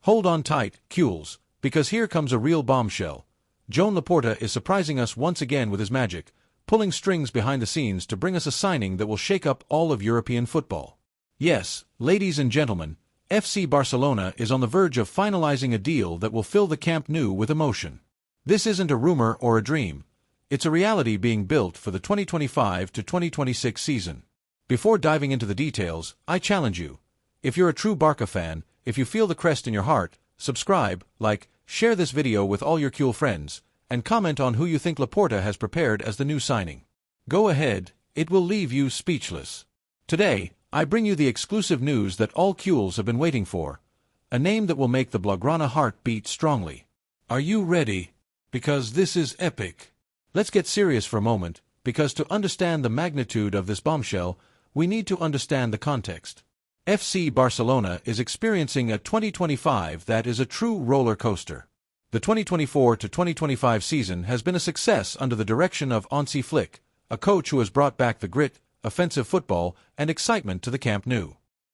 Hold on tight, Cules, because here comes a real bombshell. Joan Laporta is surprising us once again with his magic, pulling strings behind the scenes to bring us a signing that will shake up all of European football. Yes, ladies and gentlemen, FC Barcelona is on the verge of finalizing a deal that will fill the Camp Nou with emotion. This isn't a rumor or a dream. It's a reality being built for the 2025 to 2026 season. Before diving into the details, I challenge you. If you're a true Barca fan, if you feel the crest in your heart, subscribe, like, share this video with all your Cule friends, and comment on who you think Laporta has prepared as the new signing. Go ahead, it will leave you speechless. Today, I bring you the exclusive news that all Cules have been waiting for. A name that will make the Blaugrana heart beat strongly. Are you ready? Because this is epic. Let's get serious for a moment, because to understand the magnitude of this bombshell, we need to understand the context. FC Barcelona is experiencing a 2025 that is a true roller coaster. The 2024 to 2025 season has been a success under the direction of Hansi Flick, a coach who has brought back the grit, offensive football, and excitement to the Camp Nou.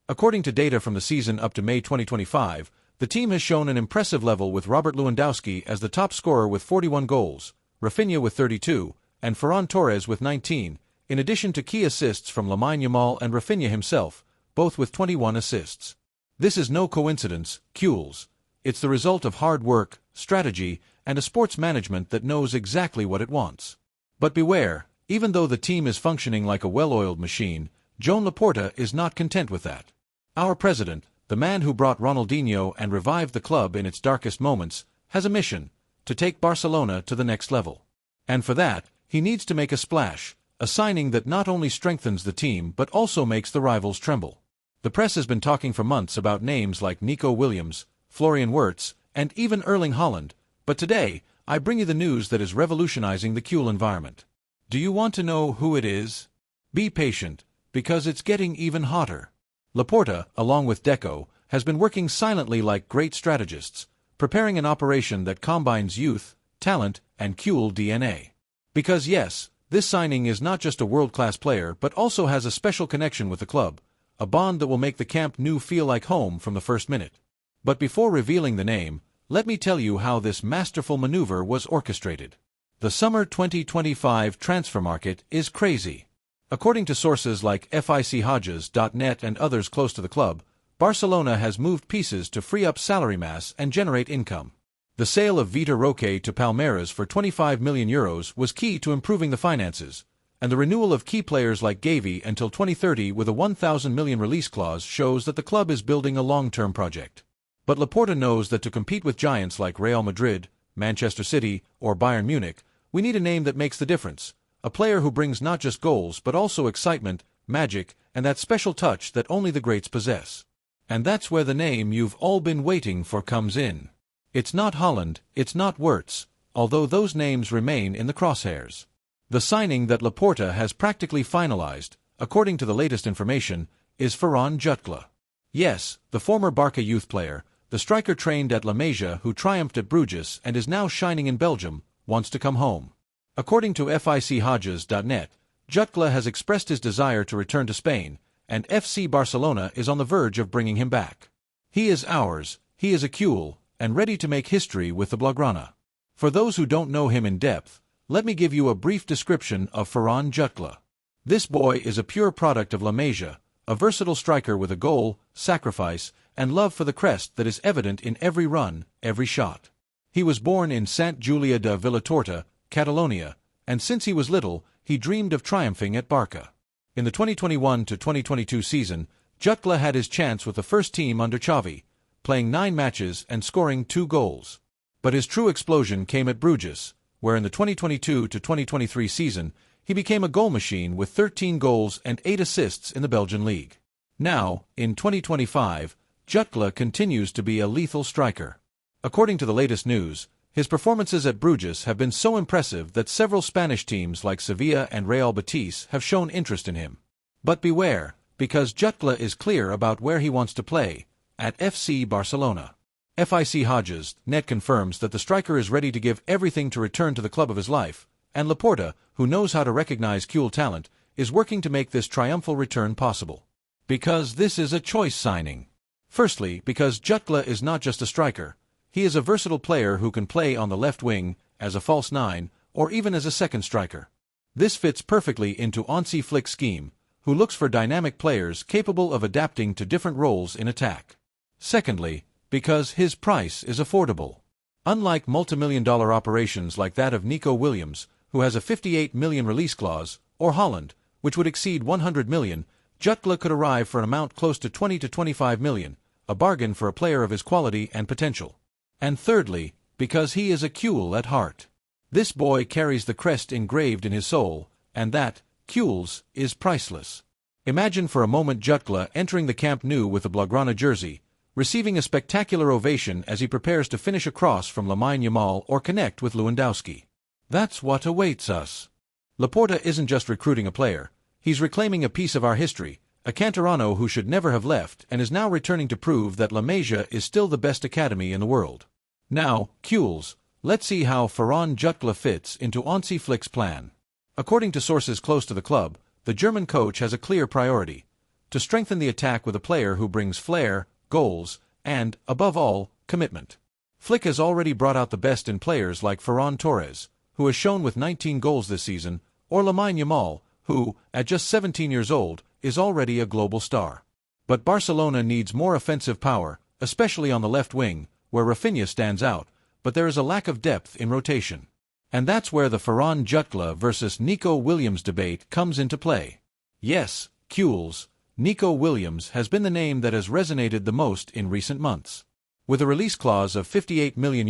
According to data from the season up to May 2025, the team has shown an impressive level with Robert Lewandowski as the top scorer with 41 goals, Rafinha with 32, and Ferran Torres with 19, in addition to key assists from LAMINE YAMAL and Rafinha himself, both with 21 assists. This is no coincidence, Cules. It's the result of hard work, strategy, and a sports management that knows exactly what it wants. But beware, even though the team is functioning like a well-oiled machine, Joan Laporta is not content with that. Our president, the man who brought Ronaldinho and revived the club in its darkest moments, has a mission: to take Barcelona to the next level. And for that, he needs to make a splash, a signing that not only strengthens the team but also makes the rivals tremble. The press has been talking for months about names like Nico Williams, Florian Wirtz, and even Erling Haaland, but today, I bring you the news that is revolutionizing the Cule environment. Do you want to know who it is? Be patient, because it's getting even hotter. Laporta, along with Deco, has been working silently like great strategists, preparing an operation that combines youth, talent, and Cule DNA. Because yes, this signing is not just a world-class player but also has a special connection with the club, a bond that will make the Camp Nou feel like home from the first minute. But before revealing the name, let me tell you how this masterful maneuver was orchestrated. The summer 2025 transfer market is crazy. According to sources like FICHodges.net and others close to the club, Barcelona has moved pieces to free up salary mass and generate income. The sale of Vitor Roque to Palmeiras for €25 million was key to improving the finances, and the renewal of key players like GAVI until 2030 with a €1,000 million release clause shows that the club is building a long-term project. But Laporta knows that to compete with giants like Real Madrid, Manchester City, or Bayern Munich, we need a name that makes the difference, a player who brings not just goals but also excitement, magic, and that special touch that only the greats possess. And that's where the name you've all been waiting for comes in. It's not Haaland, it's not Wirtz, although those names remain in the crosshairs. The signing that Laporta has practically finalized, according to the latest information, is Ferran Jutgla. Yes, the former Barca youth player, the striker trained at Masia who triumphed at Bruges and is now shining in Belgium, wants to come home. According to FICHodges.net, Jutgla has expressed his desire to return to Spain, and FC Barcelona is on the verge of bringing him back. He is ours, he is a Cule, and ready to make history with the Blaugrana. For those who don't know him in depth, let me give you a brief description of Ferran Jutgla. This boy is a pure product of Masia, a versatile striker with a goal, sacrifice, and love for the crest that is evident in every run, every shot. He was born in Sant Julià de Vilatorta, Catalonia, and since he was little, he dreamed of triumphing at Barca. In the 2021 to 2022 season, Jutgla had his chance with the first team under Xavi, playing 9 matches and scoring 2 goals. But his true explosion came at Bruges, where in the 2022 to 2023 season, he became a goal machine with 13 goals and 8 assists in the Belgian league. Now, in 2025, Jutgla continues to be a lethal striker. According to the latest news, his performances at Bruges have been so impressive that several Spanish teams like Sevilla and Real Betis have shown interest in him. But beware, because Jutgla is clear about where he wants to play, at FC Barcelona. FICHodges.net confirms that the striker is ready to give everything to return to the club of his life, and Laporta, who knows how to recognize Cule talent, is working to make this triumphal return possible. Because this is a choice signing. Firstly, because Jutgla is not just a striker. He is a versatile player who can play on the left wing, as a false nine, or even as a second striker. This fits perfectly into Hansi Flick's scheme, who looks for dynamic players capable of adapting to different roles in attack. Secondly, because his price is affordable. Unlike multimillion-dollar operations like that of Nico Williams, who has a $58 million release clause, or Haaland, which would exceed $100 million, Jutgla could arrive for an amount close to $20 to $25 million, a bargain for a player of his quality and potential. And thirdly, because he is a Kuhl at heart. This boy carries the crest engraved in his soul, and that, Kuhl's, is priceless. Imagine for a moment Jutgla entering the Camp Nou with the Blaugrana jersey, receiving a spectacular ovation as he prepares to finish a cross from LAMINE YAMAL or connect with Lewandowski. That's what awaits us. Laporta isn't just recruiting a player, he's reclaiming a piece of our history, a Canterano who should never have left and is now returning to prove that Masia is still the best academy in the world. Now, Kuhl's, let's see how Ferran Jutgla fits into Hansi Flick's plan. According to sources close to the club, the German coach has a clear priority: to strengthen the attack with a player who brings flair, goals, and, above all, commitment. Flick has already brought out the best in players like Ferran Torres, who has shown with 19 goals this season, or LAMINE YAMAL, who, at just 17 years old, is already a global star. But Barcelona needs more offensive power, especially on the left wing, where Rafinha stands out, but there is a lack of depth in rotation. And that's where the Ferran Jutgla versus Nico Williams debate comes into play. Yes, Kuhl's, Nico Williams has been the name that has resonated the most in recent months. With a release clause of €58 million,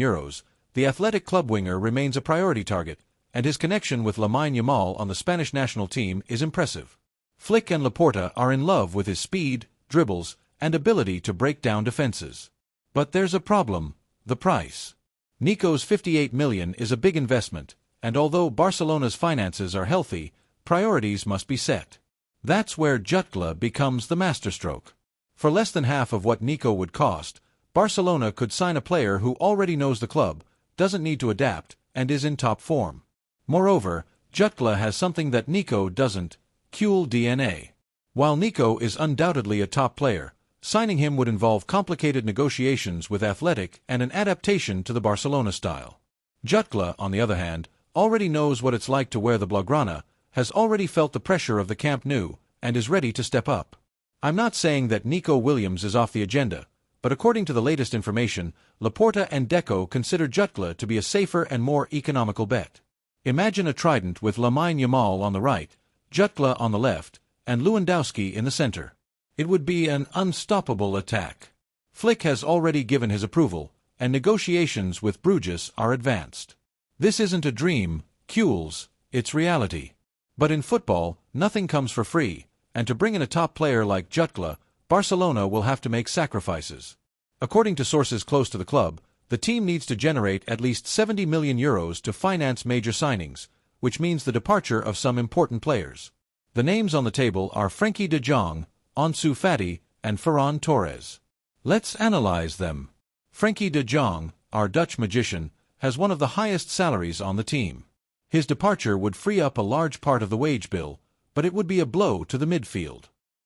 the athletic club winger remains a priority target, and his connection with LAMINE YAMAL on the Spanish national team is impressive. Flick and Laporta are in love with his speed, dribbles, and ability to break down defenses. But there's a problem: the price. Nico's $58 million is a big investment, and although Barcelona's finances are healthy, priorities must be set. That's where Jutgla becomes the masterstroke. For less than half of what Nico would cost, Barcelona could sign a player who already knows the club, doesn't need to adapt, and is in top form. Moreover, Jutgla has something that Nico doesn't: Kuhl DNA. While Nico is undoubtedly a top player, signing him would involve complicated negotiations with Athletic and an adaptation to the Barcelona style. Jutgla, on the other hand, already knows what it's like to wear the Blaugrana, has already felt the pressure of the Camp Nou, and is ready to step up. I'm not saying that Nico Williams is off the agenda, but according to the latest information, Laporta and Deco consider Jutgla to be a safer and more economical bet. Imagine a trident with LAMINE YAMAL on the right, Jutgla on the left, and Lewandowski in the center. It would be an unstoppable attack. Flick has already given his approval, and negotiations with Bruges are advanced. This isn't a dream, Kuhl's, it's reality. But in football, nothing comes for free, and to bring in a top player like Jutgla, Barcelona will have to make sacrifices. According to sources close to the club, the team needs to generate at least €70 million to finance major signings, which means the departure of some important players. The names on the table are Frenkie de Jong, Ansu Fati, and Ferran Torres. Let's analyze them. Frenkie de Jong, our Dutch magician, has one of the highest salaries on the team. His departure would free up a large part of the wage bill, but it would be a blow to the midfield.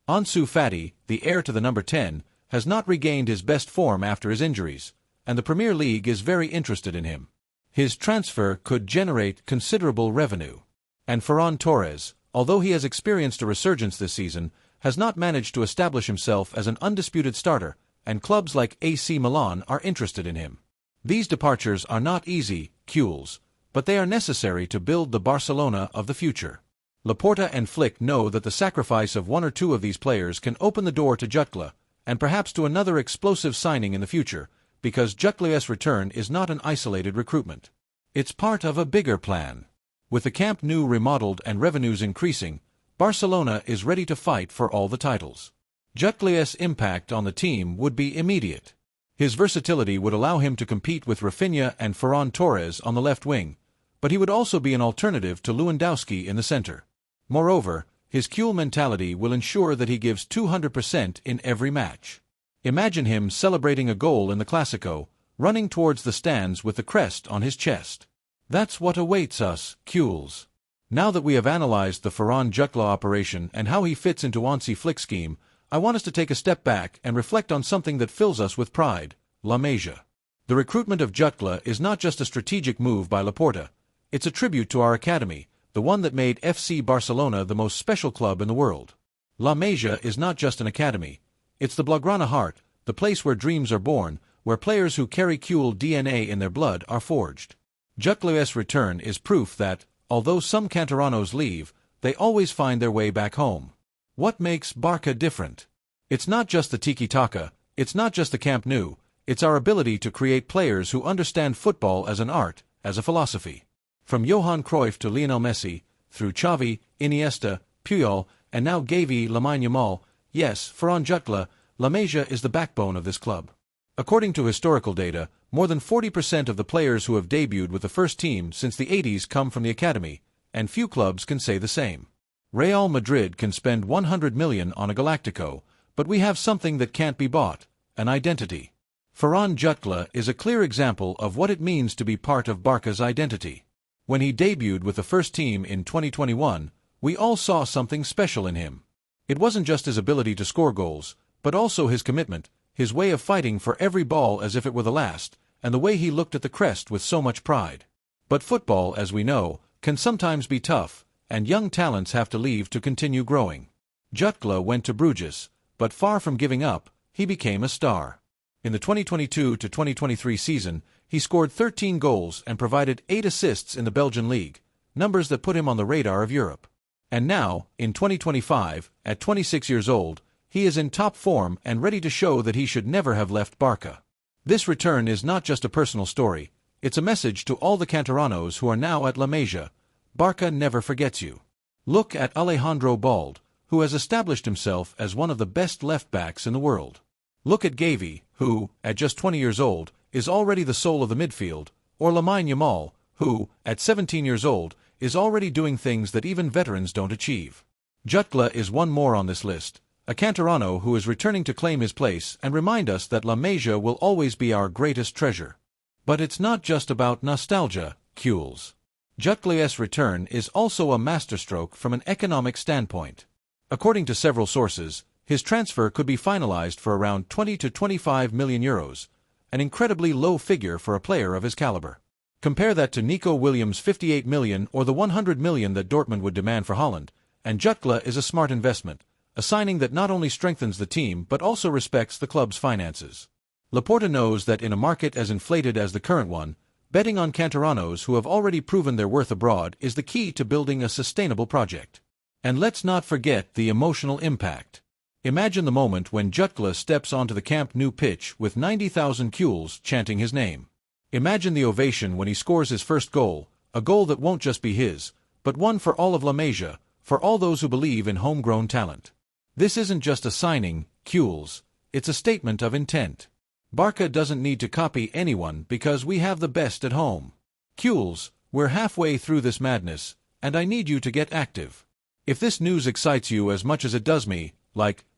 Ansu Fati, the heir to the number 10, has not regained his best form after his injuries, and the Premier League is very interested in him. His transfer could generate considerable revenue. And Ferran Torres, although he has experienced a resurgence this season, has not managed to establish himself as an undisputed starter, and clubs like AC Milan are interested in him. These departures are not easy, Kuhl's, but they are necessary to build the Barcelona of the future. Laporta and Flick know that the sacrifice of one or two of these players can open the door to Jutgla, and perhaps to another explosive signing in the future, because Jutgla's return is not an isolated recruitment. It's part of a bigger plan. With the Camp Nou remodeled and revenues increasing, Barcelona is ready to fight for all the titles. Jutgla's impact on the team would be immediate. His versatility would allow him to compete with Rafinha and Ferran Torres on the left wing, but he would also be an alternative to Lewandowski in the center. Moreover, his Kuhl mentality will ensure that he gives 200% in every match. Imagine him celebrating a goal in the Clásico, running towards the stands with the crest on his chest. That's what awaits us, Kuhl's. Now that we have analyzed the Ferran Jutgla operation and how he fits into Hansi Flick's scheme, I want us to take a step back and reflect on something that fills us with pride: La Masia. The recruitment of Jutgla is not just a strategic move by Laporta, it's a tribute to our academy, the one that made FC Barcelona the most special club in the world. La Masia is not just an academy, it's the Blaugrana heart, the place where dreams are born, where players who carry Cule DNA in their blood are forged. Jutgla's return is proof that, although some Canteranos leave, they always find their way back home. What makes Barça different? It's not just the tiki-taka, it's not just the Camp Nou, it's our ability to create players who understand football as an art, as a philosophy. From Johan Cruyff to Lionel Messi, through Xavi, Iniesta, Puyol, and now GAVI, LAMINE, YAMAL, yes, Ferran Jutgla, La Masia is the backbone of this club. According to historical data, more than 40% of the players who have debuted with the first team since the 80s come from the academy, and few clubs can say the same. Real Madrid can spend 100 million on a Galactico, but we have something that can't be bought: an identity. Ferran Jutgla is a clear example of what it means to be part of Barca's identity. When he debuted with the first team in 2021, we all saw something special in him. It wasn't just his ability to score goals, but also his commitment, his way of fighting for every ball as if it were the last, and the way he looked at the crest with so much pride. But football, as we know, can sometimes be tough, and young talents have to leave to continue growing. Jutgla went to Bruges, but far from giving up, he became a star. In the 2022-2023 season, he scored 13 goals and provided 8 assists in the Belgian league, numbers that put him on the radar of Europe. And now, in 2025, at 26 years old, he is in top form and ready to show that he should never have left Barca. This return is not just a personal story, it's a message to all the Canteranos who are now at La Masia: Barca never forgets you. Look at Alejandro Balde, who has established himself as one of the best left-backs in the world. Look at GAVI, who, at just 20 years old, is already the soul of the midfield, or LAMINE YAMAL, who, at 17 years old, is already doing things that even veterans don't achieve. Jutgla is one more on this list, a Canterano who is returning to claim his place and remind us that La Masia will always be our greatest treasure. But it's not just about nostalgia, Cules. Jutgla's return is also a masterstroke from an economic standpoint. According to several sources, his transfer could be finalized for around 20 to 25 million euros, an incredibly low figure for a player of his caliber. Compare that to Nico Williams' 58 million or the 100 million that Dortmund would demand for Holland, and Jutgla is a smart investment, a signing that not only strengthens the team but also respects the club's finances. Laporta knows that in a market as inflated as the current one, betting on Canteranos who have already proven their worth abroad is the key to building a sustainable project. And let's not forget the emotional impact. Imagine the moment when Jutgla steps onto the Camp Nou pitch with 90,000 Cules chanting his name. Imagine the ovation when he scores his first goal, a goal that won't just be his, but one for all of La Masia, for all those who believe in homegrown talent. This isn't just a signing, Cules, it's a statement of intent. Barca doesn't need to copy anyone because we have the best at home. Cules, we're halfway through this madness, and I need you to get active. If this news excites you as much as it does me,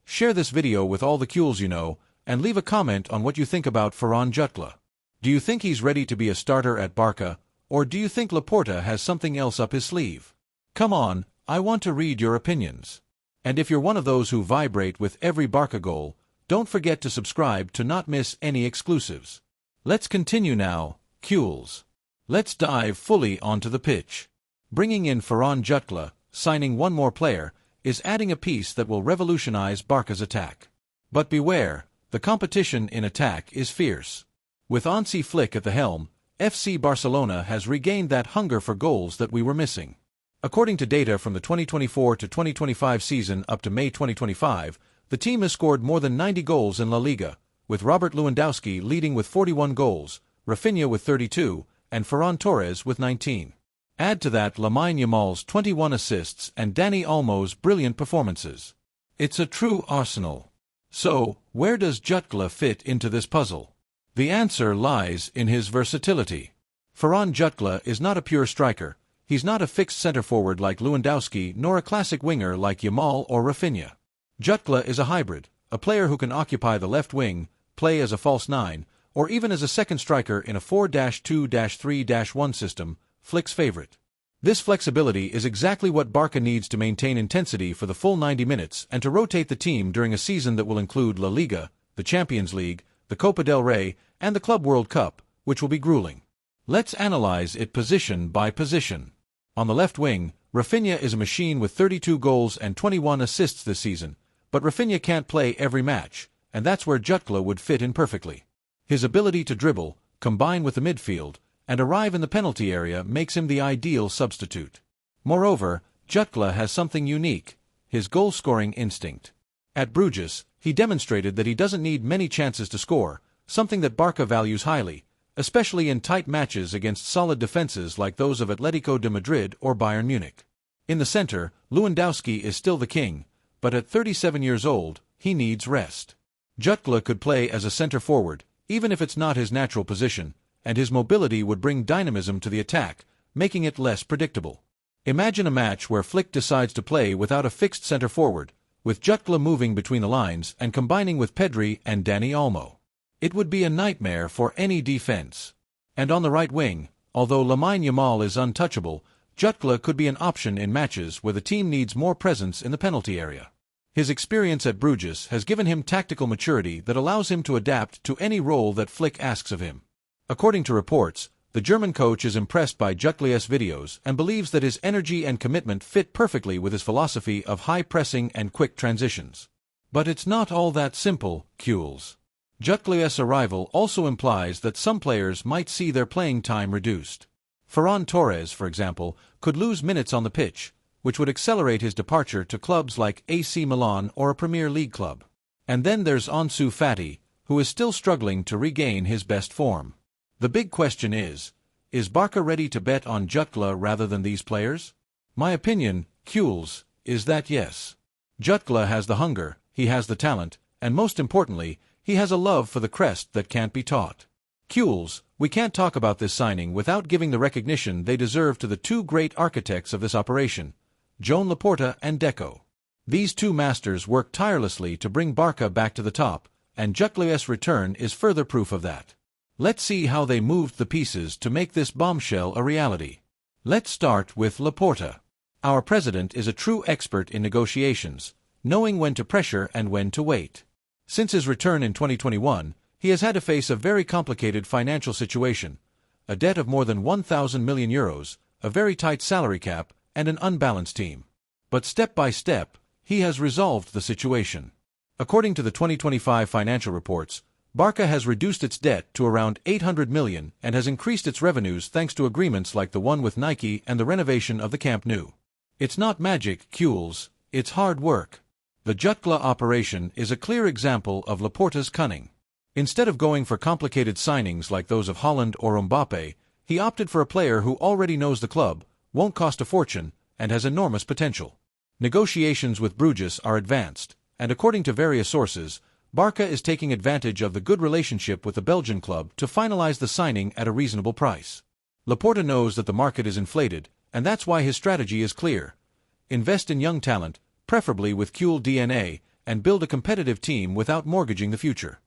share this video with all the Cules you know, and leave a comment on what you think about Ferran Jutgla. Do you think he's ready to be a starter at Barca, or do you think Laporta has something else up his sleeve? Come on, I want to read your opinions. And if you're one of those who vibrate with every Barca goal, don't forget to subscribe to not miss any exclusives. Let's continue now, Cules. Let's dive fully onto the pitch. Bringing in Ferran Jutgla, signing one more player, is adding a piece that will revolutionize Barca's attack. But beware, the competition in attack is fierce. With Hansi Flick at the helm, FC Barcelona has regained that hunger for goals that we were missing. According to data from the 2024 to 2025 season up to May 2025, the team has scored more than 90 goals in La Liga, with Robert Lewandowski leading with 41 goals, Rafinha with 32, and Ferran Torres with 19. Add to that LAMINE YAMAL's 21 assists and Dani Olmo's brilliant performances. It's a true arsenal. So, where does Jutgla fit into this puzzle? The answer lies in his versatility. Ferran Jutgla is not a pure striker. He's not a fixed center-forward like Lewandowski nor a classic winger like Yamal or Rafinha. Jutgla is a hybrid, a player who can occupy the left wing, play as a false nine, or even as a second striker in a 4-2-3-1 system, Flick's favorite. This flexibility is exactly what Barça needs to maintain intensity for the full 90 minutes and to rotate the team during a season that will include La Liga, the Champions League, the Copa del Rey, and the Club World Cup, which will be grueling. Let's analyze it position by position. On the left wing, Rafinha is a machine with 32 goals and 21 assists this season, but Rafinha can't play every match, and that's where Jutgla would fit in perfectly. His ability to dribble, combine with the midfield, and arrive in the penalty area makes him the ideal substitute. Moreover, Jutgla has something unique, his goal-scoring instinct. At Bruges, he demonstrated that he doesn't need many chances to score, something that Barça values highly, especially in tight matches against solid defenses like those of Atletico de Madrid or Bayern Munich. In the center, Lewandowski is still the king, but at 37 years old, he needs rest. Jutgla could play as a center forward, even if it's not his natural position, and his mobility would bring dynamism to the attack, making it less predictable. Imagine a match where Flick decides to play without a fixed center forward, with Jutgla moving between the lines and combining with Pedri and Dani Olmo. It would be a nightmare for any defense. And on the right wing, although YAMAL is untouchable, Jutgla could be an option in matches where the team needs more presence in the penalty area. His experience at Bruges has given him tactical maturity that allows him to adapt to any role that Flick asks of him. According to reports, the German coach is impressed by Jutgla's videos and believes that his energy and commitment fit perfectly with his philosophy of high pressing and quick transitions. But it's not all that simple, Jules. Jutgla's arrival also implies that some players might see their playing time reduced. Ferran Torres, for example, could lose minutes on the pitch, which would accelerate his departure to clubs like AC Milan or a Premier League club. And then there's Ansu Fati, who is still struggling to regain his best form. The big question is Barça ready to bet on Jutgla rather than these players? My opinion, Jules, is that yes. Jutgla has the hunger, he has the talent, and most importantly, he has a love for the crest that can't be taught. Jules, we can't talk about this signing without giving the recognition they deserve to the two great architects of this operation, Laporta and Deco. These two masters worked tirelessly to bring Barça back to the top, and Jutgla's return is further proof of that. Let's see how they moved the pieces to make this bombshell a reality. Let's start with Laporta. Our president is a true expert in negotiations, knowing when to pressure and when to wait. Since his return in 2021, he has had to face a very complicated financial situation, a debt of more than 1,000 million euros, a very tight salary cap, and an unbalanced team. But step by step, he has resolved the situation. According to the 2025 financial reports, Barça has reduced its debt to around 800 million and has increased its revenues thanks to agreements like the one with Nike and the renovation of the Camp Nou. It's not magic, Jules, it's hard work. The Jutgla operation is a clear example of Laporta's cunning. Instead of going for complicated signings like those of Haaland or Mbappe, he opted for a player who already knows the club, won't cost a fortune, and has enormous potential. Negotiations with Bruges are advanced, and according to various sources, Barça is taking advantage of the good relationship with the Belgian club to finalize the signing at a reasonable price. Laporta knows that the market is inflated, and that's why his strategy is clear. Invest in young talent, preferably with cool DNA, and build a competitive team without mortgaging the future.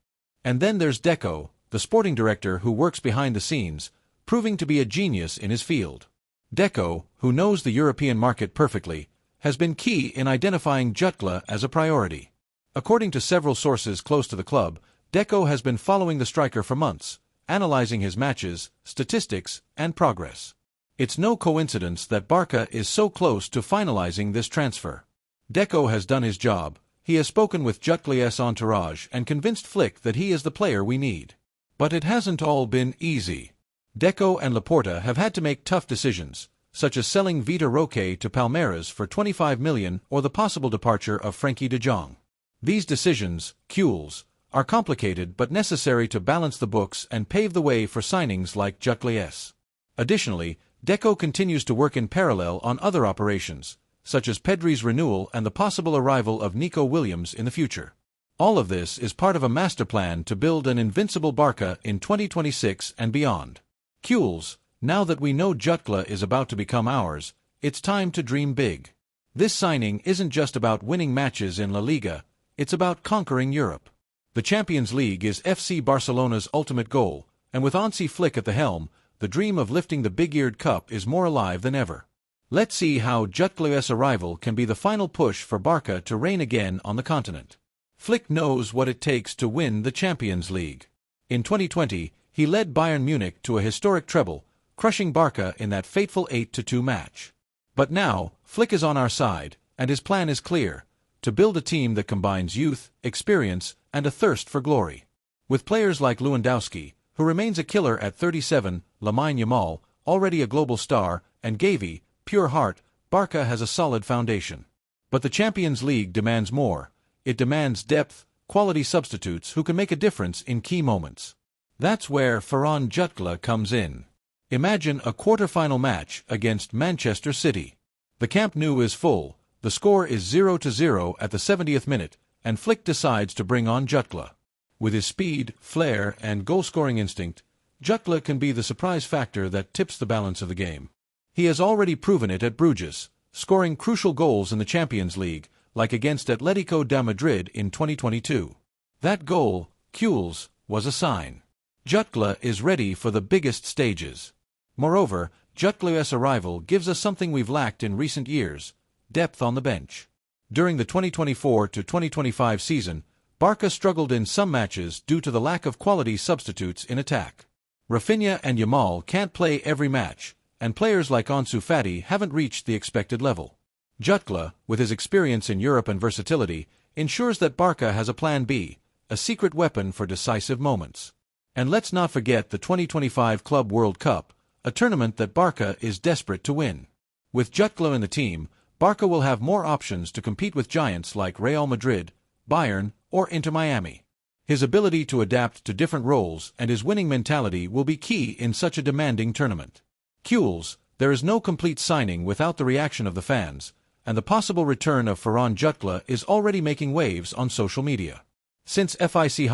And then there's Deco, the sporting director who works behind the scenes, proving to be a genius in his field. Deco, who knows the European market perfectly, has been key in identifying Jutgla as a priority. According to several sources close to the club, Deco has been following the striker for months, analyzing his matches, statistics, and progress. It's no coincidence that Barça is so close to finalizing this transfer. Deco has done his job. He has spoken with Jutgla's entourage and convinced Flick that he is the player we need. But it hasn't all been easy. Deco and Laporta have had to make tough decisions, such as selling Vitor Roque to Palmeiras for 25 million or the possible departure of Frenkie de Jong. These decisions, Jules, are complicated but necessary to balance the books and pave the way for signings like Jutgla's. Additionally, Deco continues to work in parallel on other operations, such as Pedri's renewal and the possible arrival of Nico Williams in the future. All of this is part of a master plan to build an invincible Barça in 2026 and beyond. Jules, now that we know Jutgla is about to become ours, it's time to dream big. This signing isn't just about winning matches in La Liga, it's about conquering Europe. The Champions League is FC Barcelona's ultimate goal, and with Hansi Flick at the helm, the dream of lifting the big-eared cup is more alive than ever. Let's see how Jutgla's arrival can be the final push for Barça to reign again on the continent. Flick knows what it takes to win the Champions League. In 2020, he led Bayern Munich to a historic treble, crushing Barça in that fateful 8-2 match. But now, Flick is on our side, and his plan is clear: to build a team that combines youth, experience, and a thirst for glory. With players like Lewandowski, who remains a killer at 37, LAMINE YAMAL, already a global star, and GAVI, pure heart, Barça has a solid foundation. But the Champions League demands more. It demands depth, quality substitutes who can make a difference in key moments. That's where Ferran Jutgla comes in. Imagine a quarter-final match against Manchester City. The Camp Nou is full, the score is 0-0 at the 70th minute, and Flick decides to bring on Jutgla. With his speed, flair, and goal-scoring instinct, Jutgla can be the surprise factor that tips the balance of the game. He has already proven it at Bruges, scoring crucial goals in the Champions League, like against Atletico de Madrid in 2022. That goal, Kules, was a sign. Jutgla is ready for the biggest stages. Moreover, Jutgla's arrival gives us something we've lacked in recent years: depth on the bench. During the 2024-2025 season, Barça struggled in some matches due to the lack of quality substitutes in attack. Rafinha and Yamal can't play every match, and players like Ansu Fati haven't reached the expected level. Jutgla, with his experience in Europe and versatility, ensures that Barça has a plan B, a secret weapon for decisive moments. And let's not forget the 2025 Club World Cup, a tournament that Barça is desperate to win. With Jutgla in the team, Barça will have more options to compete with giants like Real Madrid, Bayern, or Inter Miami. His ability to adapt to different roles and his winning mentality will be key in such a demanding tournament. Kules, there is no complete signing without the reaction of the fans, and the possible return of Ferran Jutgla is already making waves on social media. Since FIC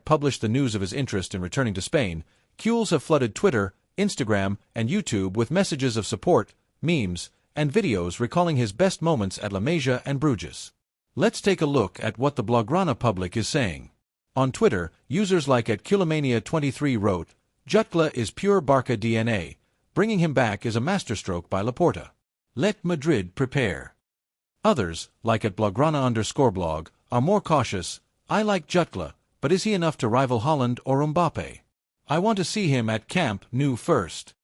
published the news of his interest in returning to Spain, Kules have flooded Twitter, Instagram, and YouTube with messages of support, memes, and videos recalling his best moments at Masia and Bruges. Let's take a look at what the Blaugrana public is saying. On Twitter, users like @Culemania23 wrote, "Jutgla is pure Barça DNA. Bringing him back is a masterstroke by Laporta. Let Madrid prepare." Others, like @Blaugrana_blog, are more cautious. "I like Jutgla, but is he enough to rival Haaland or Mbappe? I want to see him at Camp Nou first."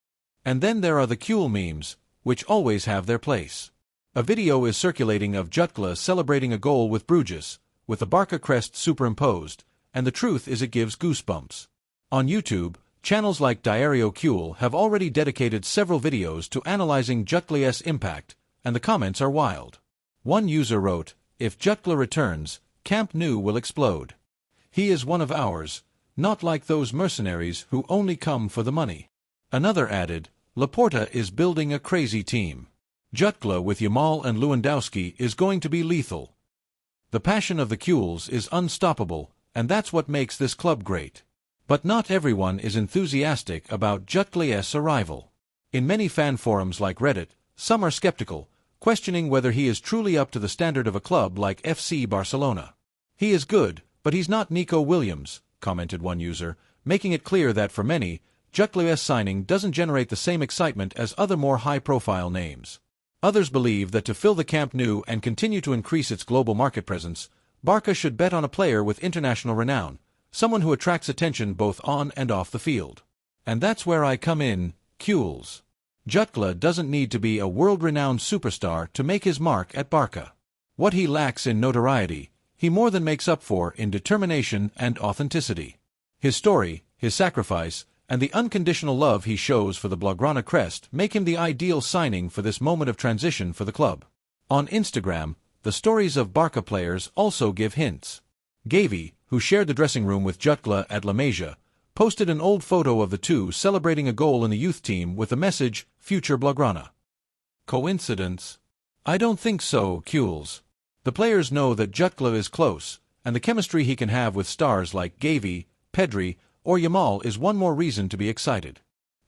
And then there are the Kule memes, which always have their place. A video is circulating of Jutgla celebrating a goal with Bruges, with the Barça crest superimposed, and the truth is it gives goosebumps. On YouTube, channels like Diario Kule have already dedicated several videos to analyzing Jutgla's impact, and the comments are wild. One user wrote, "If Jutgla returns, Camp Nou will explode. He is one of ours, not like those mercenaries who only come for the money." Another added, "Laporta is building a crazy team. Jutgla with Yamal and Lewandowski is going to be lethal." The passion of the Kules is unstoppable, and that's what makes this club great. But not everyone is enthusiastic about Jutgla's arrival. In many fan forums like Reddit, some are skeptical, questioning whether he is truly up to the standard of a club like FC Barcelona. "He is good, but he's not Nico Williams," commented one user, making it clear that for many, Jutgla's signing doesn't generate the same excitement as other more high-profile names. Others believe that to fill the Camp Nou and continue to increase its global market presence, Barça should bet on a player with international renown, someone who attracts attention both on and off the field. And that's where I come in, Kules. Jutgla doesn't need to be a world-renowned superstar to make his mark at Barça. What he lacks in notoriety, he more than makes up for in determination and authenticity. His story, his sacrifice, and the unconditional love he shows for the Blaugrana crest make him the ideal signing for this moment of transition for the club. On Instagram, the stories of Barça players also give hints. GAVI, who shared the dressing room with Jutgla at Masia, posted an old photo of the two celebrating a goal in the youth team with the message, "Future Blaugrana." Coincidence? I don't think so, Kules. The players know that Jutgla is close, and the chemistry he can have with stars like GAVI, PEDRI, or YAMAL is one more reason to be excited.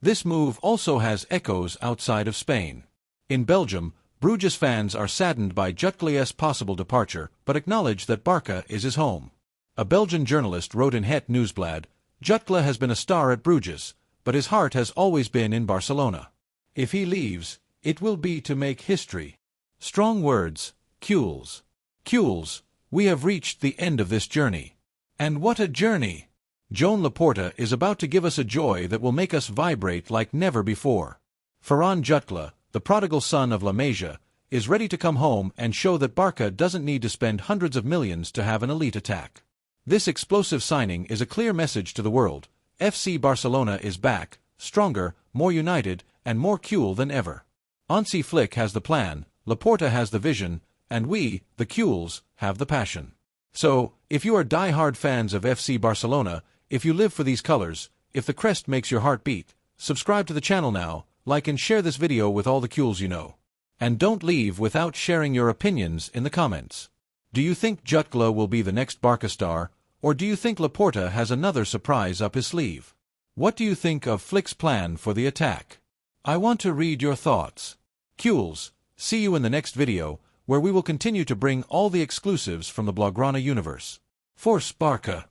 This move also has echoes outside of Spain. In Belgium, Bruges fans are saddened by Jutgla's possible departure, but acknowledge that Barça is his home. A Belgian journalist wrote in Het Nieuwsblad, "Jutgla has been a star at Bruges, but his heart has always been in Barcelona. If he leaves, It will be to make history. Strong words, Kules. Kules, we have reached the end of this journey. And what a journey! Joan Laporta is about to give us a joy that will make us vibrate like never before. Ferran Jutgla, the prodigal son of La Masia, is ready to come home and show that Barça doesn't need to spend hundreds of millions to have an elite attack. This explosive signing is a clear message to the world. FC Barcelona is back, stronger, more united, and more cool than ever. Hansi Flick has the plan, Laporta has the vision, and we, the Kules, have the passion. So, if you are die-hard fans of FC Barcelona, if you live for these colors, if the crest makes your heart beat, subscribe to the channel now, like and share this video with all the Kules you know. And don't leave without sharing your opinions in the comments. Do you think Jutgla will be the next Barça star, or do you think Laporta has another surprise up his sleeve? What do you think of Flick's plan for the attack? I want to read your thoughts. Kules, see you in the next video, where we will continue to bring all the exclusives from the Blaugrana universe. Force Barça!